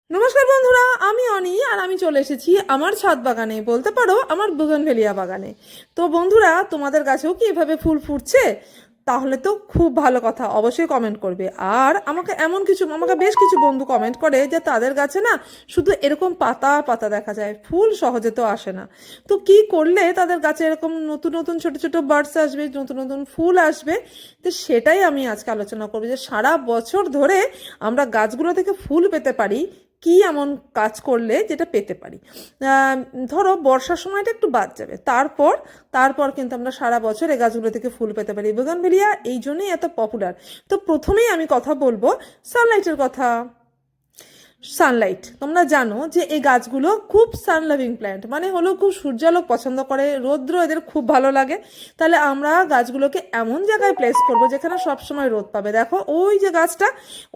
নমস্কার বন্ধুরা, আমি অনি আর আমি চলে এসেছি আমার ছাদ বাগানে, বলতে পারো আমার বুগনভেলিয়া বাগানে। তো বন্ধুরা, তোমাদের গাছেও কি এভাবে ফুল ফুটছে? তাহলে তো খুব ভালো কথা, অবশ্যই কমেন্ট করবে। আর আমাকে বেশ কিছু বন্ধু কমেন্ট করে যে তাদের গাছে না শুধু এরকম পাতা পাতা দেখা যায়, ফুল সহজে তো আসে না। তো কি করলে তাদের গাছে এরকম নতুন নতুন ছোট ছোট বার্ডস আসবে, নতুন নতুন ফুল আসবে? তো সেটাই আমি আজকে আলোচনা করবো, যে সারা বছর ধরে আমরা গাছগুলো থেকে ফুল পেতে পারি, কি এমন কাজ করলে যেটা পেতে পারি। ধরো বর্ষার সময়টা একটু বাদ যাবে, তারপর তারপর কিন্তু আমরা সারা বছর এই গাছগুলো থেকে ফুল পেতে পারি। বুগনভেলিয়া এই জন্যই এত পপুলার। তো প্রথমেই আমি কথা বলবো সানলাইটের কথা। সানলাইট, তোমরা জানো যে এই গাছগুলো খুব সান লাভিং প্ল্যান্ট, মানে হলো খুব সূর্যালোক পছন্দ করে, রৌদ্র এদের খুব ভালো লাগে। তাহলে আমরা গাছগুলোকে এমন জায়গায় প্লেস করব যেখানে সবসময় রোদ পাবে। দেখো ওই যে গাছটা,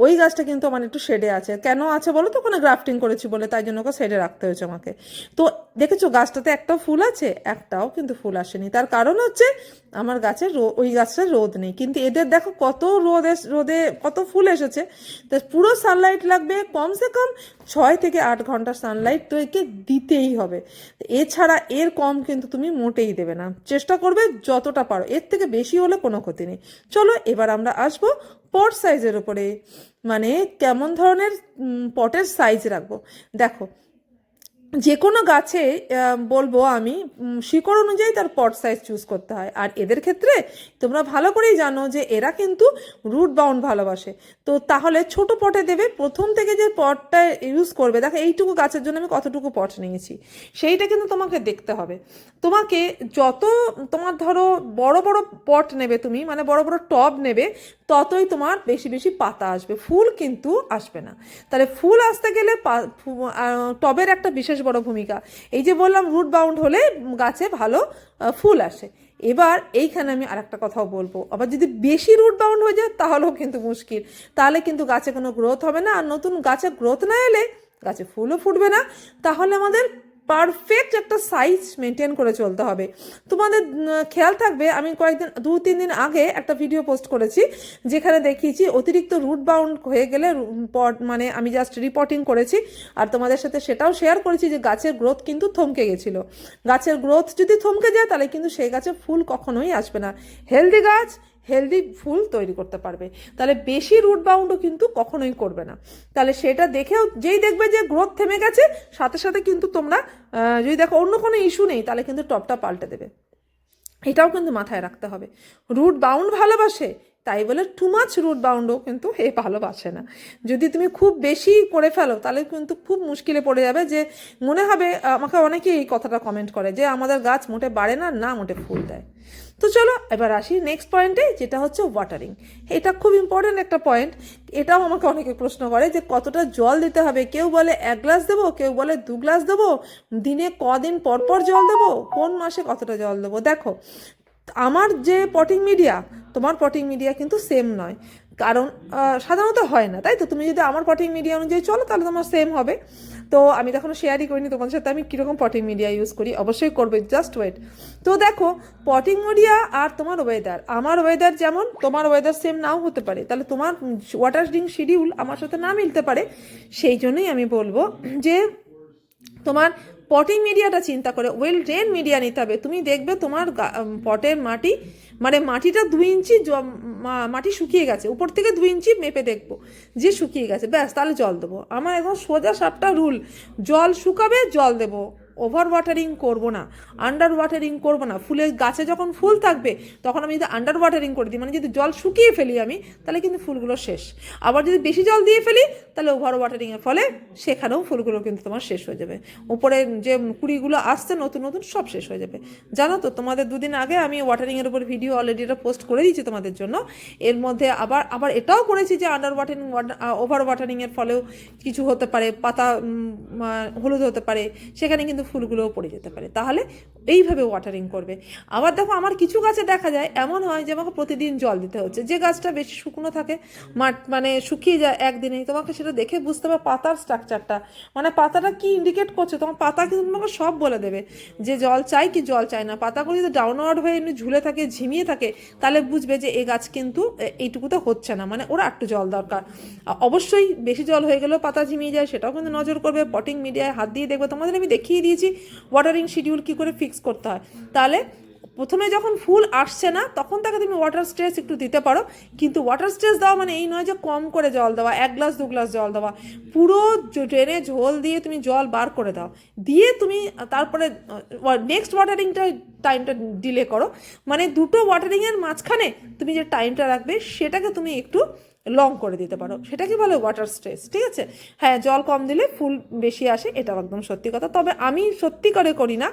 ওই গাছটা কিন্তু আমার একটু শেডে আছে। কেন আছে বলো তো? ওখানে গ্রাফটিং করেছি বলে, তাই জন্য ওকে শেডে রাখতে হয়েছে আমাকে। তো দেখেছো গাছটাতে একটাও ফুল আছে? একটাও কিন্তু ফুল আসেনি। তার কারণ হচ্ছে আমার গাছের ওই গাছটার রোদ নেই। কিন্তু এদের দেখো কত রোদে কত ফুল এসেছে। তো পুরো সানলাইট লাগবে, কমসে কম 6 থেকে 8 ঘন্টা সানলাইট তো একে দিতেই হবে। এছাড়া এর কম কিন্তু তুমি মোটেই দেবে না, চেষ্টা করবে যতটা পারো, এর থেকে বেশি হলে কোনো ক্ষতি নেই। চলো এবার আমরা আসবো পট সাইজের উপরে, মানে কেমন ধরনের পটের সাইজ রাখবো। দেখো, যে কোনো গাছে বলবো আমি, শিকড় অনুযায়ী তার পট সাইজ চুজ করতে হয়। আর এদের ক্ষেত্রে তোমরা ভালো করেই জানো যে এরা কিন্তু রুট বাউন্ড ভালোবাসে। তো তাহলে ছোট পটে দেবে। প্রথম থেকে যে পটটা ইউজ করবে, দেখো এইটুকু গাছের জন্য আমি কতটুকু পট নিয়েছি, সেইটা কিন্তু তোমাকে দেখতে হবে। তোমাকে যত তোমার ধরো বড় বড় পট নেবে তুমি, মানে বড় বড় টব নেবে, ততই তোমার বেশি বেশি পাতা আসবে, ফুল কিন্তু আসবে না। তাহলে ফুল আসতে গেলে টবের একটা বিশেষ বড় ভূমিকা। এই যে বললাম রুট বাউন্ড হলে গাছে ভালো ফুল আসে। এবার এইখানে আমি আরেকটা কথাও বলবো, আবার যদি বেশি রুট বাউন্ড হয়ে যায় তাহলেও কিন্তু মুশকিল, তাহলে কিন্তু গাছে কোনো গ্রোথ হবে না। আর নতুন গাছে গ্রোথ না এলে গাছে ফুলও ফুটবে না। তাহলে আমাদের পারফেক্ট একটা সাইজ মেনটেন করে চলতে হবে। তোমাদের খেয়াল থাকবে, আমি কয়েকদিন 2-3 দিন আগে একটা ভিডিও পোস্ট করেছি যেখানে দেখিয়েছি অতিরিক্ত রুট বাউন্ড হয়ে গেলে মানে আমি জাস্ট রিপোর্টিং করেছি আর তোমাদের সাথে সেটাও শেয়ার করেছি যে গাছের গ্রোথ কিন্তু থমকে গেছিলো। গাছের গ্রোথ যদি থমকে যায় তাহলে কিন্তু সেই গাছে ফুল কখনোই আসবে না। হেলদি গাছ হেলদি ফুল তৈরি করতে পারবে, তাহলে বেশি রুট বাউন্ডও কিন্তু কখনোই করবে না। তাহলে সেটা দেখেও যেই দেখবে যে গ্রোথ থেমে গেছে, সাথে সাথে কিন্তু তোমরা যদি দেখো অন্য কোনো ইস্যু নেই, তাহলে কিন্তু টপটা পাল্টে দেবে। এটাও কিন্তু মাথায় রাখতে হবে। রুট বাউন্ড ভালোবাসে, তাই বলে টু মাচ রুট বাউন্ডও কিন্তু ভালোবাসে না। যদি তুমি খুব বেশি করে ফেলো তাহলে কিন্তু খুব মুশকিলে পড়ে যাবে। যে মনে হবে, আমাকে অনেকেই এই কথাটা কমেন্ট করে যে আমাদের গাছ মোটে বাড়ে না, না মোটে ফুল দেয়। তো চলো এবার আসি নেক্সট পয়েন্টে, যেটা হচ্ছে ওয়াটারিং। এটা খুব ইম্পর্টেন্ট একটা পয়েন্ট। এটাও আমাকে অনেকে প্রশ্ন করে যে কতটা জল দিতে হবে। কেউ বলে 1 গ্লাস দেবো, কেউ বলে 2 গ্লাস দেবো, দিনে কদিন পর পর জল দেবো, কোন মাসে কতটা জল দেবো। দেখো, আমার যে পটিং মিডিয়া, তোমার পটিং মিডিয়া কিন্তু সেম নয়। কারণ সাধারণত হয় না, তাই তো? তুমি যদি আমার পটিং মিডিয়া অনুযায়ী চলো তাহলে তোমার সেম হবে। তো আমি তো এখনো শেয়ারই করিনি তোমাদের সাথে আমি কীরকম পটিং মিডিয়া ইউজ করি, অবশ্যই করবে, জাস্ট ওয়েট। তো দেখো, পটিং মিডিয়া আর তোমার ওয়েদার, আমার ওয়েদার যেমন তোমার ওয়েদার সেম নাও হতে পারে, তাহলে তোমার ওয়াটারিং শিডিউল আমার সাথে না মিলতে পারে। সেই জন্যই আমি বলবো যে তোমার পটিং মিডিয়াটা চিন্তা করে ওয়েল ড্রেন মিডিয়া নিতে হবে। তুমি দেখবে তোমার পটের মাটি, মানে মাটিটা 2 ইঞ্চি মাটি শুকিয়ে গেছে, উপর থেকে 2 ইঞ্চি মেপে দেখবো যে শুকিয়ে গেছে, ব্যাস তাহলে জল দেবো। আমার একদম সোজা সাপটা রুল, জল শুকাবে জল দেবো, ওভার ওয়াটারিং করবো না, আন্ডার ওয়াটারিং করবো না। ফুলের গাছে যখন ফুল থাকবে তখন আমি যদি আন্ডার ওয়াটারিং করে দিই, মানে যদি জল শুকিয়ে ফেলি আমি, তাহলে কিন্তু ফুলগুলো শেষ। আবার যদি বেশি জল দিয়ে ফেলি তাহলে ওভার ওয়াটারিংয়ের ফলে সেখানেও ফুলগুলো কিন্তু তোমার শেষ হয়ে যাবে, উপরে যে কুড়িগুলো আসছে নতুন নতুন সব শেষ হয়ে যাবে। জানো তো, তোমাদের 2 দিন আগে আমি ওয়াটারিংয়ের উপর ভিডিও অলরেডি এটা পোস্ট করে দিয়েছি তোমাদের জন্য। এর মধ্যে আবার আবার এটাও করেছি যে আন্ডার ওয়াটারিং ওভার ওয়াটারিংয়ের ফলেও কিছু হতে পারে, পাতা হলুদ হতে পারে, সেখানে কিন্তু কিন্তু ফুলগুলোও পড়ে যেতে পারে। তাহলে এইভাবে ওয়াটারিং করবে। আবার দেখো আমার কিছু গাছে দেখা যায় এমন হয় যে আমাকে প্রতিদিন জল দিতে হচ্ছে, যে গাছটা বেশি শুকনো থাকে, মানে শুকিয়ে যায় একদিনেই, তোমাকে সেটা দেখে বুঝতে হবে পাতার স্ট্রাকচারটা, মানে পাতাটা কি ইন্ডিকেট করছে, তোমার পাতা কিন্তু তোমাকে সব বলে দেবে যে জল চাই কি জল চাই না। পাতাগুলো যদি ডাউনওয়ার্ড হয়ে এমনি ঝুলে থাকে, ঝিমিয়ে থাকে, তাহলে বুঝবে যে এই গাছ কিন্তু এইটুকুতে হচ্ছে না, মানে ওরা একটু জল দরকার। অবশ্যই বেশি জল হয়ে গেলেও পাতা ঝিমিয়ে যায়, সেটাও কিন্তু নজর করবে। পটিং মিডিয়ায় হাত দিয়ে দেখবে, তোমাদের আমি দেখিয়ে দিয়েছি ওয়াটারিং শিডিউল কী করে ফিক্স করতে হয়। তাহলে প্রথমে যখন ফুল আসছে না তখন তাকে তুমি ওয়াটার স্ট্রেস একটু দিতে পারো, কিন্তু ওয়াটার স্ট্রেস দেওয়া মানে এই নয় যে কম করে জল দেওয়া, 1 গ্লাস 2 গ্লাস জল দেওয়া, পুরো ট্রেনে ঝোল দিয়ে তুমি জল বার করে দাও, দিয়ে তুমি তারপরে নেক্সট ওয়াটারিংটা টাইমটা ডিলে করো, মানে দুটো ওয়াটারিংয়ের মাঝখানে তুমি যে টাইমটা রাখবে সেটাকে তুমি একটু লং করে দিতে পারো, সেটাকে বলে ওয়াটার স্ট্রেস। ঠিক আছে, হ্যাঁ জল কম দিলে ফুল বেশি আসে, এটাও একদম সত্যি কথা। তবে আমি সত্যি করে করি না,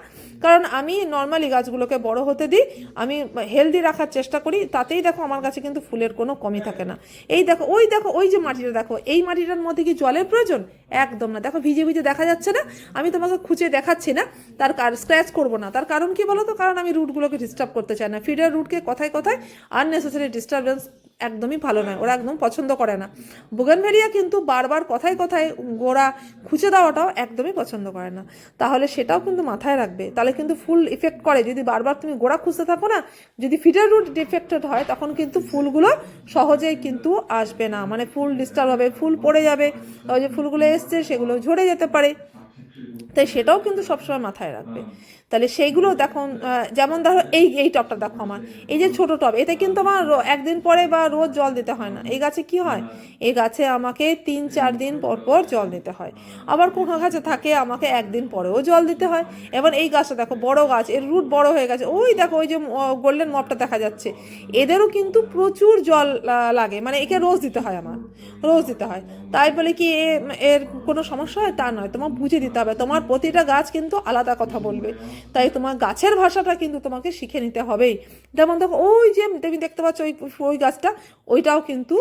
কারণ আমি নর্মালি গাছগুলোকে বড় হতে দিই, আমি হেলদি রাখার চেষ্টা করি, তাতেই দেখো আমার কাছে কিন্তু ফুলের কোনো কমি থাকে না। এই দেখো ওই যে মাটিটা দেখো, এই মাটিটার মধ্যে কি জলের প্রয়োজন? একদম না। দেখো ভিজে ভিজে দেখা যাচ্ছে না, আমি তোমাকে খুঁজে দেখাচ্ছি না, তার স্ক্র্যাচ করবো না, তার কারণ কি বলো তো, কারণ আমি রুটগুলোকে ডিস্টার্ব করতে চাই না। ফিডার রুটকে কথায় কথায় আননেসেসারি ডিস্টারবেন্স একদমই ভালো নয়, ওরা একদম পছন্দ করে না। বুগেনভেলিয়া কিন্তু বারবার কথায় কথায় গোড়া খুঁজে দেওয়াটাও একদমই পছন্দ করে না, তাহলে সেটাও কিন্তু মাথায় রাখবে, তাহলে কিন্তু ফুল ইফেক্ট করে। যদি বারবার তুমি গোড়া খুঁজতে থাকো না, যদি ফিডার রুট ডিফেক্টেড হয় তখন কিন্তু ফুলগুলো সহজেই কিন্তু আসবে না, মানে ফুল ডিস্টার্ব হবে, ফুল পড়ে যাবে, ওই যে ফুলগুলো এসছে সেগুলো ঝরে যেতে পারে, তাই সেটাও কিন্তু সবসময় মাথায় রাখবে। তাহলে সেইগুলো দেখো, যেমন ধরো এই টবটা দেখো আমার, এই যে ছোট টব, এতে কিন্তু আমার একদিন পরে বা রোজ জল দিতে হয় না। এই গাছে কি হয়, এই গাছে আমাকে 3-4 দিন পর পর জল দিতে হয়, আবার কোনো গাছে থাকে আমাকে একদিন পরেও জল দিতে হয়। এবার এই গাছটা দেখো বড় গাছ, এর রুট বড় হয়ে গেছে, ওই দেখো ওই যে গোল্ডেন মপটা দেখা যাচ্ছে, এদেরও কিন্তু প্রচুর জল লাগে, মানে একে রোজ দিতে হয়, আমার রোজ দিতে হয়। তাই বলে কি এর কোনো সমস্যা হয় তা নয়, তোমার বুঝে দিতে হবে, তোমার প্রতিটা গাছ কিন্তু আলাদা কথা বলবে, তাই তোমার গাছের ভাষাটা কিন্তু তোমাকে শিখে নিতে হবেই। যেমন দেখো ওই যে তুমি দেখতে পাচ্ছ ওই গাছটা, ওইটাও কিন্তু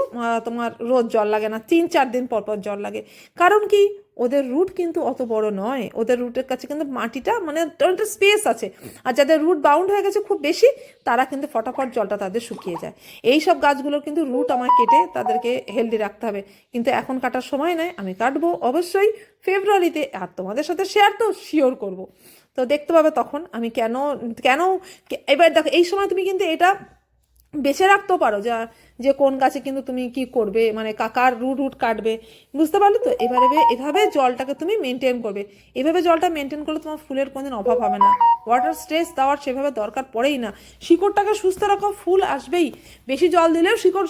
তোমার রোজ জল লাগে না, 3-4 দিন পর পর জল লাগে। কারণ কি, ওদের রুট কিন্তু অত বড় নয়, ওদের রুটের কাছে কিন্তু মাটিটা মানে একটা স্পেস আছে, আর যাদের রুট বাউন্ড হয়ে গেছে খুব বেশি, তারা কিন্তু ফটাফট জলটা তাদের শুকিয়ে যায়। এই সব গাছগুলোর কিন্তু রুট আমার কেটে তাদেরকে হেলদি রাখতে হবে, কিন্তু এখন কাটার সময় নয়, আমি কাটবো অবশ্যই ফেব্রুয়ারিতে, আর তোমাদের সাথে শেয়ার তো শিওর করব। তো দেখতে পাবে তখন আমি কেন কেন এবার দেখো এই সময় তুমি কিন্তু এটা বেছে রাখতেও পারো যে কোন গাছে কিন্তু তুমি কি করবে, মানে কাকার রুট কাটবে, বুঝতে পারলে তো। এভাবে জলটাকে তুমি মেনটেন করবে, এভাবে জলটা মেনটেন করলে তোমার ফুলের কোনোদিন অভাব হবে না। ওয়াটার স্ট্রেস দেওয়ার সেভাবে দরকার পড়েই না, শিকড়টাকে সুস্থ রাখো, ফুল আসবেই। বেশি জল দিলেও শিকড়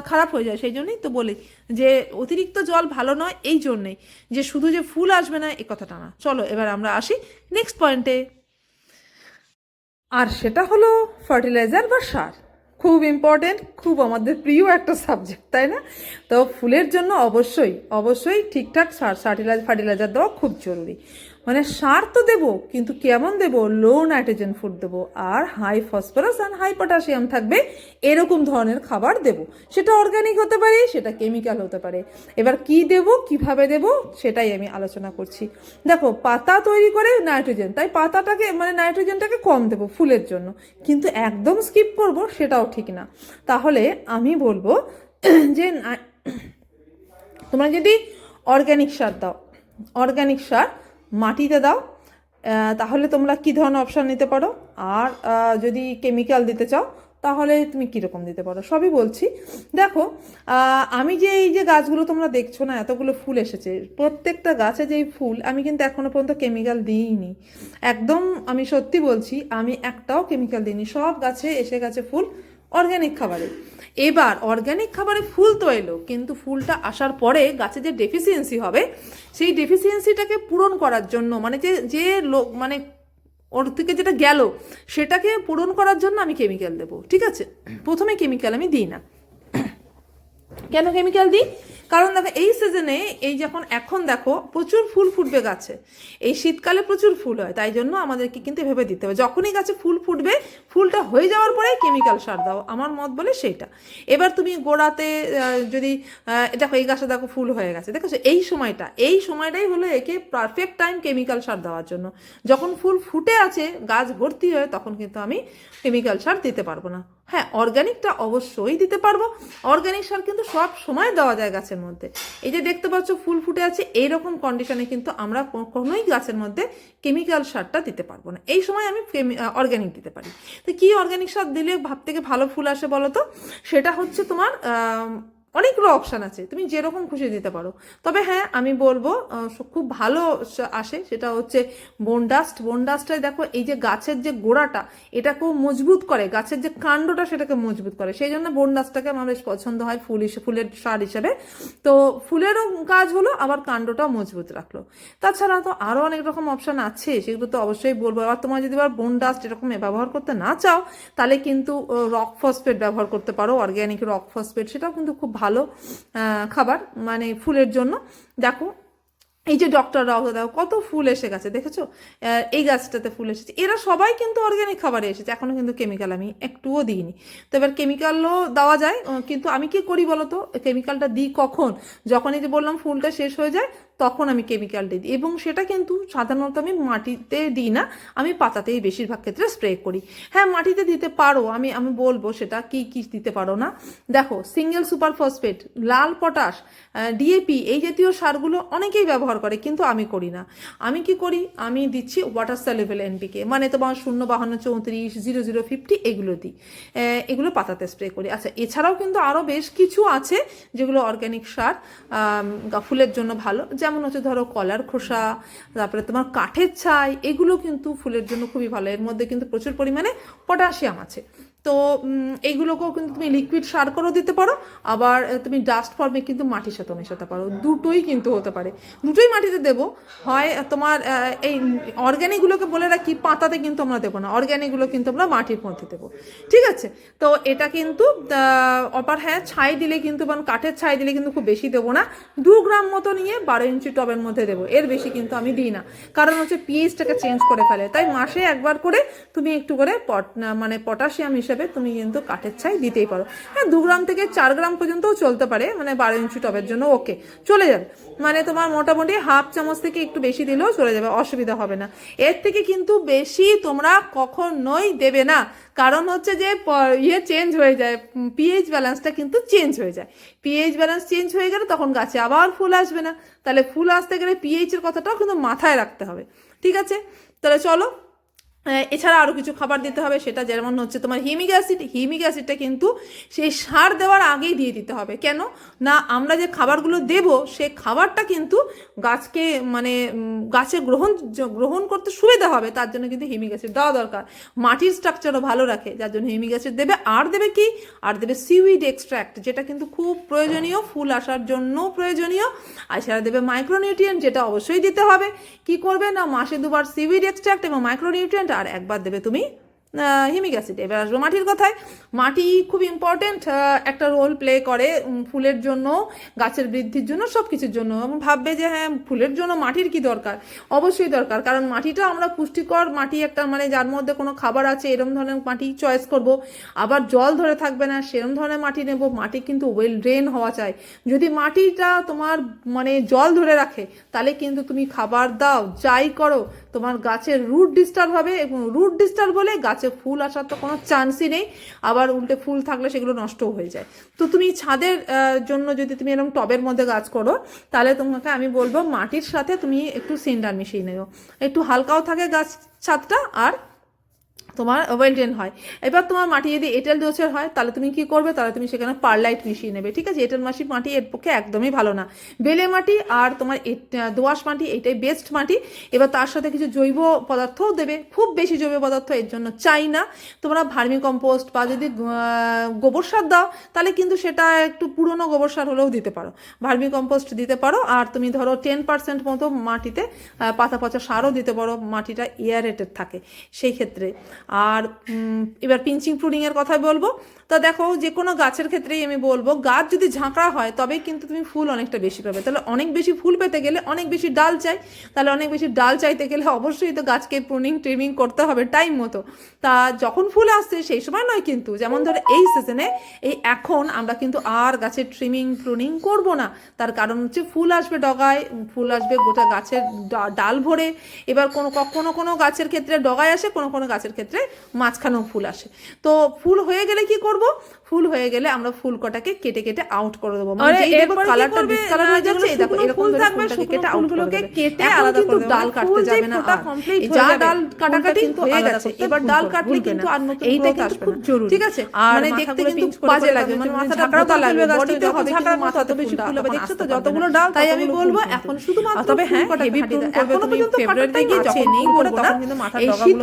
খারাপ হয়ে যায়, সেই জন্যই তো বলি যে অতিরিক্ত জল ভালো নয়, এই জন্যেই যে শুধু যে ফুল আসবে না এ কথাটা না। চলো এবার আমরা আসি নেক্সট পয়েন্টে, আর সেটা হলো ফার্টিলাইজার বা সার। খুব ইম্পর্টেন্ট, খুব আমাদের প্রিয় একটা সাবজেক্ট, তাই না? তো ফুলের জন্য অবশ্যই অবশ্যই ঠিকঠাক ফার্টিলাইজার দেওয়া খুব জরুরি। মানে সার তো দেবো, কিন্তু কেমন দেবো, লো নাইট্রোজেন ফুড দেবো, আর হাই ফসফরাস আর হাই পটাশিয়াম থাকবে এরকম ধরনের খাবার দেবো। সেটা অর্গানিক হতে পারে, সেটা কেমিক্যাল হতে পারে। এবার কি দেব, কিভাবে দেব, সেটাই আমি আলোচনা করছি। দেখো পাতা তৈরি করে নাইট্রোজেন, তাই পাতাটাকে মানে নাইট্রোজেনটাকে কম দেবো ফুলের জন্য, কিন্তু একদম স্কিপ করব সেটাও ঠিক না। তাহলে আমি বলবো যে তোমরা যদি অর্গানিক সার দাও, অর্গানিক সার মাটিতে দাও, তাহলে তোমরা কী ধরনের অপশান নিতে পারো, আর যদি কেমিক্যাল দিতে চাও তাহলে তুমি কীরকম দিতে পারো, সবই বলছি। দেখো আমি যে এই যে গাছগুলো তোমরা দেখছো না, এতগুলো ফুল এসেছে, প্রত্যেকটা গাছে যেই ফুল, আমি কিন্তু এখনও পর্যন্ত কেমিক্যাল দিইনি, একদম আমি সত্যি বলছি, আমি একটাও কেমিক্যাল দিইনি, সব গাছে এসে গেছে ফুল অর্গ্যানিক খাবারে। এবার অর্গ্যানিক খাবারে ফুল তো এলো, কিন্তু ফুলটা আসার পরে গাছে যে ডেফিসিয়েন্সি হবে, সেই ডেফিসিয়েন্সিটাকে পূরণ করার জন্য, মানে যে মানে ওর থেকে যেটা গেল সেটাকে পূরণ করার জন্য আমি কেমিক্যাল দেবো। ঠিক আছে, প্রথমে কেমিক্যাল আমি দিই না। কেন কেমিক্যাল দিই? কারণ দেখো এই সিজনে এই যখন এখন দেখো প্রচুর ফুল ফুটবে গাছে, এই শীতকালে প্রচুর ফুল হয়, তাই জন্য আমাদেরকে কিন্তু এভাবে দিতে হবে। যখনই গাছে ফুল ফুটবে, ফুলটা হয়ে যাওয়ার পরে কেমিক্যাল সার দাও, আমার মত বলে সেইটা। এবার তুমি গোড়াতে যদি দেখো এই গাছে দেখো ফুল হয়ে গেছে, দেখেছো এই সময়টাই হলো একে পারফেক্ট টাইম কেমিক্যাল সার দেওয়ার জন্য। যখন ফুল ফুটে আছে, গাছ ভর্তি হয়ে, তখন কিন্তু আমি কেমিক্যাল সার দিতে পারবো না। হ্যাঁ, অর্গ্যানিকটা অবশ্যই দিতে পারবো। অর্গ্যানিক সার কিন্তু সব সময় দেওয়া যায় গাছের মধ্যে। এই যে দেখতে পাচ্ছ ফুল ফুটে আছে, এইরকম কন্ডিশনে কিন্তু আমরা কখনোই গাছের মধ্যে কেমিক্যাল সারটা দিতে পারবো না। এই সময় আমি অর্গ্যানিক দিতে পারি। তো কি অর্গ্যানিক সার দিলে ভাব থেকে ভালো ফুল আসে বলো তো? সেটা হচ্ছে তোমার অনেকগুলো অপশান আছে, তুমি যেরকম খুশি দিতে পারো। তবে হ্যাঁ, আমি বলবো খুব ভালো আসে সেটা হচ্ছে বোনডাস্ট। বোনডাস্টটাই দেখো এই যে গাছের যে গোড়াটা, এটাকেও মজবুত করে, গাছের যে কাণ্ডটা সেটাকে মজবুত করে, সেই জন্য বোনডাস্টটাকে আমার বেশ পছন্দ হয় ফুলের সার হিসেবে। তো ফুলেরও কাজ হলো, আবার কাণ্ডটাও মজবুত রাখলো। তাছাড়া তো আরও অনেক রকম অপশান আছে, সেগুলো তো অবশ্যই বলবো। আবার তোমার যদি আবার বোনডাস্ট এরকম ব্যবহার করতে না চাও, তাহলে কিন্তু রক ফসফেট ব্যবহার করতে পারো, অর্গ্যানিক রক ফসফেট, সেটাও কিন্তু খুব ভালো খাবার মানে ফুলের জন্য। দেখো এই যে ডক্টর রাও দাও কত ফুল এসে গেছে, দেখেছো? এই গাছটাতে ফুল এসেছে, এরা সবাই কিন্তু অর্গ্যানিক খাবারে এসেছে, এখনো কিন্তু কেমিক্যাল আমি একটুও দিইনি। তো এবার কেমিক্যালও দেওয়া যায়, কিন্তু আমি কি করি বলো তো, কেমিক্যালটা দিই কখন? যখন এই যে বললাম ফুলটা শেষ হয়ে যায়, তখন আমি কেমিক্যালটা দিই। এবং সেটা কিন্তু সাধারণত আমি মাটিতে দিই না, আমি পাতাতেই বেশিরভাগ ক্ষেত্রে স্প্রে করি। হ্যাঁ, মাটিতে দিতে পারো, আমি বলবো সেটা কি কি দিতে পারো না। দেখো সিঙ্গেল সুপার ফসফেট, লাল পটাশ, ডিএপি, এই জাতীয় সারগুলো অনেকেই ব্যবহার করে, কিন্তু আমি করি না। আমি কি করি, আমি দিচ্ছি ওয়াটার সলিউবল এনপিকে, মানে তোমার 05234 0050 এগুলো দিই, এগুলো পাতাতে স্প্রে করি। আচ্ছা, এছাড়াও কিন্তু আরও বেশ কিছু আছে যেগুলো অর্গ্যানিক সার ফুলের জন্য ভালো, যেমন হচ্ছে ধরো কলার খোসা, তারপরে তোমার কাঠের ছাই, এগুলো কিন্তু ফুলের জন্য খুবই ভালো। এর মধ্যে কিন্তু প্রচুর পরিমাণে পটাশিয়াম আছে। তো এইগুলোকেও কিন্তু তুমি লিকুইড সার করেও দিতে পারো, আবার তুমি ডাস্ট ফর্মে কিন্তু মাটির সাথে মেশাতে পারো, দুটোই কিন্তু হতে পারে। দুটোই মাটিতে দেবো, হয় তোমার এই অর্গ্যানিকগুলোকে বলে রাখি পাতাতে কিন্তু আমরা দেবো না, অর্গ্যানিকগুলো কিন্তু আমরা মাটির মধ্যে দেবো, ঠিক আছে? তো এটা কিন্তু আবার হ্যাঁ, ছাই দিলে কিন্তু, কাঠের ছাই দিলে কিন্তু খুব বেশি দেবো না, 2 গ্রাম মতো নিয়ে 12 ইঞ্চি টবের মধ্যে দেবো, এর বেশি কিন্তু আমি দিই না। কারণ হচ্ছে পিএইচটাকে চেঞ্জ করে ফেলে, তাই মাসে একবার করে তুমি একটু করে মানে পটাশিয়াম হিসেবে তুমি কিন্তু কাঠের ছাই দিতেই পারো। হ্যাঁ, 2 গ্রাম থেকে 4 গ্রাম পর্যন্তও চলতে পারে, মানে 12 ইঞ্চি টবের জন্য ওকে চলে যাবে। মানে তোমার মোটামুটি হাফ চামচ থেকে একটু বেশি দিলেও চলে যাবে, অসুবিধা হবে না। এর থেকে কিন্তু বেশি তোমরা কখনোই দেবে না, কারণ হচ্ছে যে চেঞ্জ হয়ে যায়, পিএইচ ব্যালেন্সটা কিন্তু চেঞ্জ হয়ে যায়। পিএইচ ব্যালেন্স চেঞ্জ হয়ে গেলে তখন গাছে আবার ফুল আসবে না। তাহলে ফুল আসতে গেলে পিএইচের কথাটাও কিন্তু মাথায় রাখতে হবে, ঠিক আছে? তাহলে চলো, এছাড়া আরও কিছু খাবার দিতে হবে, সেটা যেমন হচ্ছে তোমার হিউমিক অ্যাসিড। হিউমিক অ্যাসিডটা কিন্তু সেই সার দেওয়ার আগেই দিয়ে দিতে হবে। কেন না, আমরা যে খাবারগুলো দেব সেই খাবারটা কিন্তু গাছকে মানে গাছে গ্রহণ করতে সুবিধা হবে, তার জন্য কিন্তু হিউমিক অ্যাসিড দেওয়া দরকার। মাটির স্ট্রাকচারও ভালো রাখে, যার জন্য হিউমিক অ্যাসিড দেবে। আর দেবে কি, আর দেবে সিউইড এক্সট্র্যাক্ট, যেটা কিন্তু খুব প্রয়োজনীয়, ফুল আসার জন্য প্রয়োজনীয়। আর সেটা দেবে মাইক্রোনিউট্রিয়েন্ট, যেটা অবশ্যই দিতে হবে। কি করবে না, মাসে 2 বার সিউইড এক্সট্র্যাক্ট এবং মাইক্রোনিউট্রিয়েন্ট, আর একবার দেবে তুমি হিউমিক অ্যাসিড। এবার আসবো মাটির কথায়। মাটি খুব ইম্পর্টেন্ট একটা রোল প্লে করে ফুলের জন্য, গাছের বৃদ্ধির জন্য, সব কিছুর জন্য। এবং ভাববে যে হ্যাঁ, ফুলের জন্য মাটির কি দরকার? অবশ্যই দরকার, কারণ মাটিটা আমরা পুষ্টিকর মাটি একটা, মানে যার মধ্যে কোনো খাবার আছে এরম ধরনের মাটি চয়েস করব। আবার জল ধরে থাকবে না সেরম ধরনের মাটি নেব। মাটি কিন্তু ওয়েল ড্রেন হওয়া চাই। যদি মাটিটা তোমার মানে জল ধরে রাখে, তাহলে কিন্তু তুমি খাবার দাও যাই করো, তোমার গাছের রুট ডিস্টার্ব হবে, এবং রুট ডিস্টার্ব হলে গাছে ফুল আসার তো কোনো চান্সই নেই। আবার উল্টে ফুল থাকলে সেগুলো নষ্টও হয়ে যায়। তো তুমি ছাদের জন্য যদি তুমি এরকম টবের মধ্যে গাছ করো, তাহলে তোমাকে আমি বলবো মাটির সাথে তুমি একটু সিন্ডার মিশিয়ে নেও, একটু হালকাও থাকে গাছ ছাদটা, আর তোমার ওয়েলডেন হয়। এবার তোমার মাটি যদি এঁটেল দোষের হয়, তাহলে তুমি কি করবে, তাহলে তুমি সেখানে পারলাইট মিশিয়ে নেবে, ঠিক আছে? এঁটেল মাটি এর পক্ষে একদমই ভালো না। বেলে মাটি আর তোমার দোআঁশ মাটি, এইটাই বেস্ট মাটি। এবার তার সাথে কিছু জৈব পদার্থও দেবে, খুব বেশি জৈব পদার্থ এর জন্য চাই না। তোমরা ভার্মি কম্পোস্ট বা যদি গোবর সার দাও, তাহলে কিন্তু সেটা একটু পুরনো গোবর সার হলেও দিতে পারো, ভার্মি কম্পোস্ট দিতে পারো। আর তুমি ধরো 10% মতো মাটিতে পাতা পচা সারও দিতে পারো, মাটিটা এয়ারেটেড থাকে সেই ক্ষেত্রে। আর এবার পিঞ্চিং প্রুনিংয়ের কথা বলবো। তো দেখো যে কোনো গাছের ক্ষেত্রেই আমি বলবো, গাছ যদি ঝাঁকড়া হয় তবেই কিন্তু তুমি ফুল অনেকটা বেশি পাবে। তাহলে অনেক বেশি ফুল পেতে গেলে অনেক বেশি ডাল চাই, তাহলে অনেক বেশি ডাল চাইতে গেলে অবশ্যই তো গাছকে প্রুনিং ট্রিমিং করতে হবে টাইম মতো। তা যখন ফুল আসছে সেই সময় নয় কিন্তু, যেমন ধরো এই সিজনে এই এখন আমরা কিন্তু আর গাছের ট্রিমিং প্রুনিং করব না। তার কারণ হচ্ছে ফুল আসবে ডগায়, ফুল আসবে গোটা গাছের ডাল ভরে। এবার কোনো গাছের ক্ষেত্রে ডগায় আসে, কোনো গাছের ক্ষেত্রে মাঝখানেও ফুল আসে। তো ফুল হয়ে গেলে কি করব, ফুল হয়ে গেলে আমরা ফুল কটাকে কেটে কেটে আউট করে দেবো। মানে যেই দেখো কালারটা ডিসকালার হয়ে যাচ্ছে, এই দেখো এরকম থাকবে, ফুলটাকে আউট করে দেবে। কেটে আলাদা করে দেবো, ডাল কাটতে যাবে না। যা ডাল কাটাকাটি হয়ে গেছে, এবার ডাল কাটলে কিন্তু আর নতুন গ্রোথ আসবে না। ঠিক আছে, মানে দেখতে কিন্তু বাজে লাগবে, মানে মাথাটা ঝাঁকড়া লাগবে, বডিতে হবে ঝাঁকড়া, মাথা তো বেশি ফুল হবে। দেখছো তো যতগুলো ডাল, তাই আমি বলবো এখন শুধুমাত্র তবে হ্যাঁ হেভি প্রুন করবে। তুমি ফেব্রুয়ারিতে গিয়ে যখন নেই বলবো তখন কিন্তু মাথার ডগাগুলো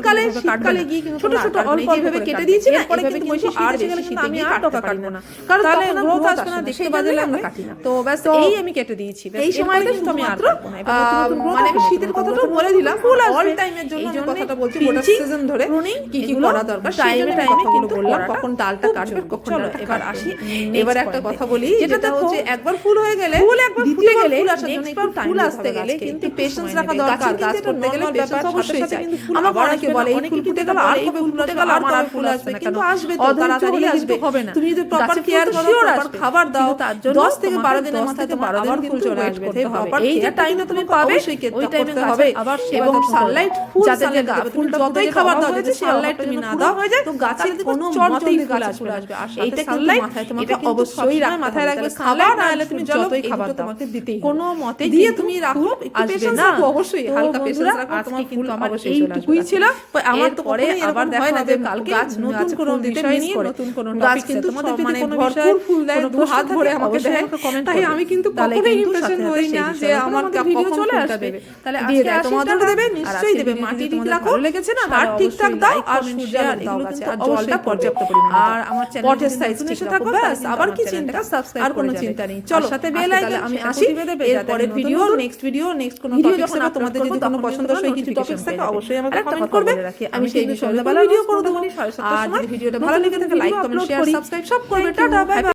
শীতকালে গিয়ে কিন্তু ছোট ছোট অল্প যেভাবে কেটে দিয়েছি না, এভাবে কিন্তু আর বেশি শীতে গিয়ে আর ডগা কাটবো না, কারণ তাহলে গ্রোথ আসবে না, দেখতে বাজে লাগবে। তো ব্যাস এই আমি কেটে দিয়েছি। এই সময়টা কিন্তু আমি আর কাটবো না। মানে আমি শীতের কথাটাও বলে দিলাম, অল টাইমের জন্য এই কথাটা বলছি, গোটা সিজন ধরে কি কি করা দরকার সেই টাইমে কিন্তু বললাম, কখন ডালটা কাটবে, কখন ডালটা। এবার আসি, এবার একটা কথা বলি, যেটা হচ্ছে একবার ফুল হয়ে গেলে, দ্বিতীয় গেলে ফুল আসার জন্য একটু ফুল আসতে গেলে কিন্তু পেশেন্স রাখা দরকার। গাছ করতে গেলে পেশেন্স অবশ্যই চাই। আমার অনেকে বলে এই ফুল ফুটে গেল আর ফুল ফুটে গেল আমার আর ফুল আসবে না, কিন্তু আসবে তো, তাড়াতাড়ি আসবে। তুমি যদি প্রপার কেয়ার করো, প্রপার খাবার দাও, 10 থেকে 12 দিনের মাথায় তোমার আবার ফুল চলে আসবে। এই যে টাইমে তুমি পাবে ওই টাইমে হবে। এবং সানলাইট ফুল যাতে ফুল যতই খাবার দাও, যদি সানলাইট তুমি না দাও তো গাছের কোনো মতেই ফুল আসবে। এইটা সানলাইট মাথায় তোমাকে অবশ্যই মাথায় রাখবে। খাবার না হলে তুমি যতই খাবার তোমাকে দিতেই কোনো মতে দিয়ে তুমি রাখো, আসবে না। অবশ্যই হালকা পেশেন্স রাখো, তোমার ফুল অবশ্যই চলে আসবে। এইটুকুই ছিল। আমার তো পরে আবার দেখা হবে কালকে নতুন কোনো বিষয় নিয়ে, নতুন কোনো টপিক কিন্তু তোমাদের মানে ভরপুর ফুল দেয়, দু হাত ভরে আমাকে দেয়। তাই আমি কিন্তু কখনোই ইমপ্রেশন হই না যে আমার ভিডিও চলে আসবে। তাহলে আজকে তোমাদের দেবে, নিশ্চয়ই দেবে। মাটি ঠিক রাখো, লেগেছে না, সার ঠিকঠাক দাও, আর সূর্যালোক দাও গাছে, আর জলটা পর্যাপ্ত পরিমাণে দাও। আর আমার চ্যানেলের সাইজ ঠিক থাকো, ব্যাস। আবার কি চিন্তা, সাবস্ক্রাইব আর কোনো চিন্তা নেই। চলো সাথে বেল আইকন আমি আসি। এর পরের ভিডিও, নেক্সট কোনো টপিক যখন তোমাদের যদি কোনো পছন্দসই কিছু টপিক থাকে অবশ্যই আমাকে কমেন্ট করবে, আমি সেই বিষয়ে ভিডিও করে দেবো। আর যদি ভিডিওটা ভালো লেগে থাকে লাইক কমেন্ট শেয়ার সাবস্ক্রাইব সব করবে। Tata, bye bye.